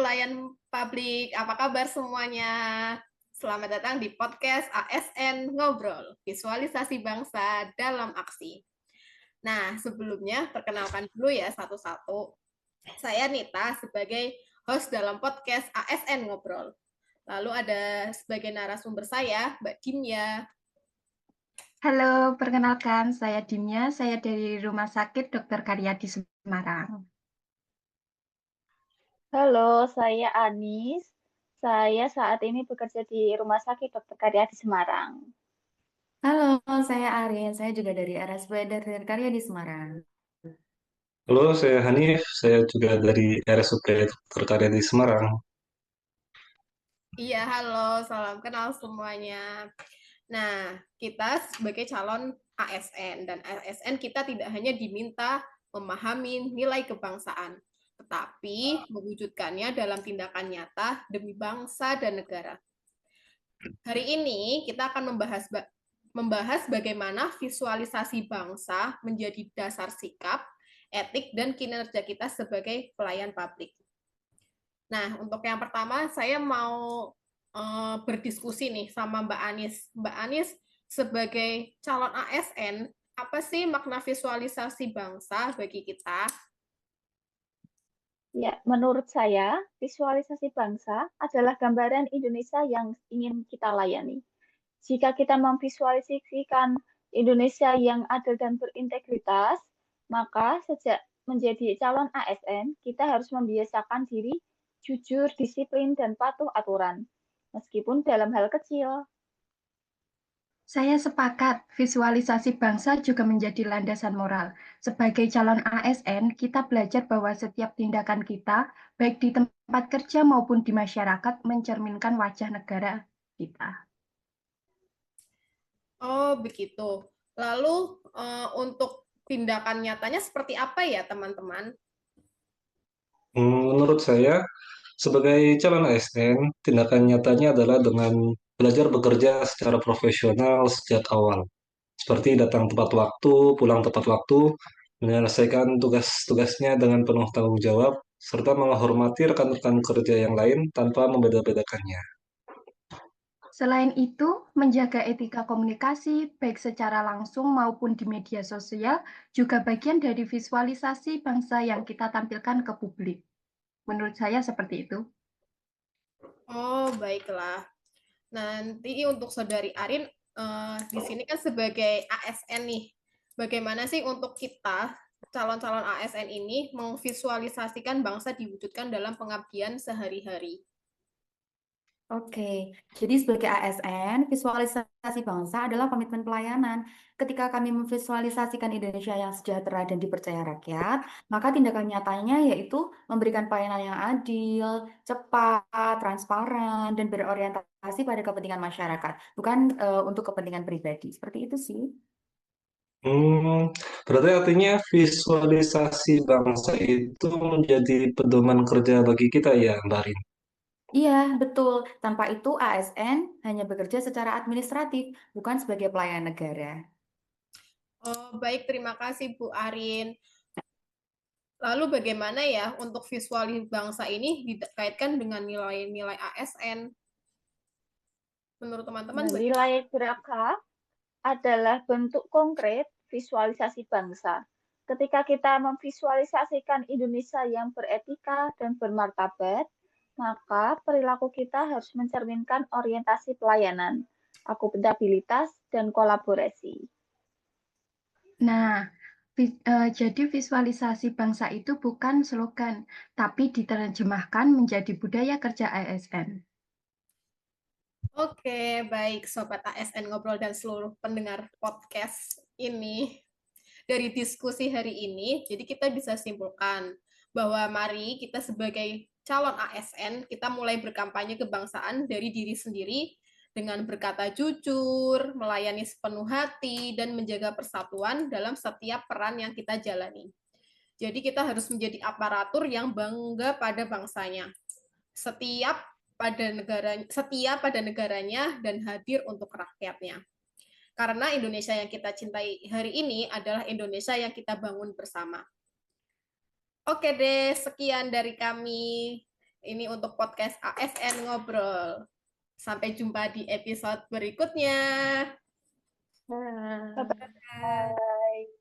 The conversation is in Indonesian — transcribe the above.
pelayan publik, apa kabar semuanya? Selamat datang di podcast ASN Ngobrol, Visualisasi Bangsa dalam Aksi. Nah, sebelumnya perkenalkan dulu ya satu-satu. Saya Nita sebagai host dalam podcast ASN Ngobrol. Lalu ada sebagai narasumber saya, Mbak Dimya. Halo, perkenalkan saya Dimya, saya dari Rumah Sakit Dr. Karyadi Semarang. Halo, saya Anis. Saya saat ini bekerja di Rumah Sakit Dr. Karyadi Semarang. Halo, saya Arin. Saya juga dari RSUD dari Karya di Semarang. Halo, saya Hanif. Saya juga dari RSUP Terkarya di Semarang. Iya, halo, salam kenal semuanya. Nah, kita sebagai calon ASN, dan ASN kita tidak hanya diminta memahami nilai kebangsaan, tetapi mewujudkannya dalam tindakan nyata demi bangsa dan negara. Hari ini kita akan membahas bagaimana visualisasi bangsa menjadi dasar sikap, etik, dan kinerja kita sebagai pelayan publik. Nah, untuk yang pertama, saya mau berdiskusi nih sama Mbak Anis. Mbak Anis, sebagai calon ASN, apa sih makna visualisasi bangsa bagi kita? Ya, menurut saya, visualisasi bangsa adalah gambaran Indonesia yang ingin kita layani. Jika kita memvisualisasikan Indonesia yang adil dan berintegritas, maka sejak menjadi calon ASN, kita harus membiasakan diri jujur, disiplin, dan patuh aturan, meskipun dalam hal kecil. Saya sepakat, visualisasi bangsa juga menjadi landasan moral. Sebagai calon ASN, kita belajar bahwa setiap tindakan kita, baik di tempat kerja maupun di masyarakat, mencerminkan wajah negara kita. Oh, begitu. Lalu, untuk tindakan nyatanya seperti apa ya, teman-teman? Menurut saya, sebagai calon ASN, tindakan nyatanya adalah dengan belajar bekerja secara profesional sejak awal. Seperti datang tepat waktu, pulang tepat waktu, menyelesaikan tugas-tugasnya dengan penuh tanggung jawab, serta menghormati rekan-rekan kerja yang lain tanpa membeda-bedakannya. Selain itu, menjaga etika komunikasi, baik secara langsung maupun di media sosial, juga bagian dari visualisasi bangsa yang kita tampilkan ke publik. Menurut saya seperti itu. Oh, baiklah. Nanti untuk Saudari Arin, di sini kan sebagai ASN nih, bagaimana sih untuk kita, calon-calon ASN ini, memvisualisasikan bangsa diwujudkan dalam pengabdian sehari-hari? Oke, jadi sebagai ASN, visualisasi bangsa adalah komitmen pelayanan. Ketika kami memvisualisasikan Indonesia yang sejahtera dan dipercaya rakyat, maka tindakan nyatanya yaitu memberikan pelayanan yang adil, cepat, transparan, dan berorientasi pada kepentingan masyarakat, bukan untuk kepentingan pribadi. Seperti itu sih. Berarti artinya visualisasi bangsa itu menjadi pedoman kerja bagi kita ya, Mbak Rin? Iya, betul. Tanpa itu ASN hanya bekerja secara administratif, bukan sebagai pelayan negara. Oh, baik, terima kasih Bu Arin. Lalu bagaimana ya untuk visualisasi bangsa ini dikaitkan dengan nilai-nilai ASN? Menurut teman-teman, Nah, nilai Braka adalah bentuk konkret visualisasi bangsa. Ketika kita memvisualisasikan Indonesia yang beretika dan bermartabat, maka perilaku kita harus mencerminkan orientasi pelayanan, akuntabilitas, dan kolaborasi. Nah, jadi visualisasi bangsa itu bukan slogan, tapi diterjemahkan menjadi budaya kerja ASN. Oke, baik Sobat ASN Ngobrol dan seluruh pendengar podcast ini. Dari diskusi hari ini, jadi kita bisa simpulkan bahwa mari kita sebagai calon ASN, kita mulai berkampanye kebangsaan dari diri sendiri dengan berkata jujur, melayani sepenuh hati, dan menjaga persatuan dalam setiap peran yang kita jalani. Jadi kita harus menjadi aparatur yang bangga pada bangsanya. Setia pada negaranya dan hadir untuk rakyatnya. Karena Indonesia yang kita cintai hari ini adalah Indonesia yang kita bangun bersama. Oke deh, sekian dari kami. Ini untuk podcast ASN Ngobrol. Sampai jumpa di episode berikutnya. Bye-bye.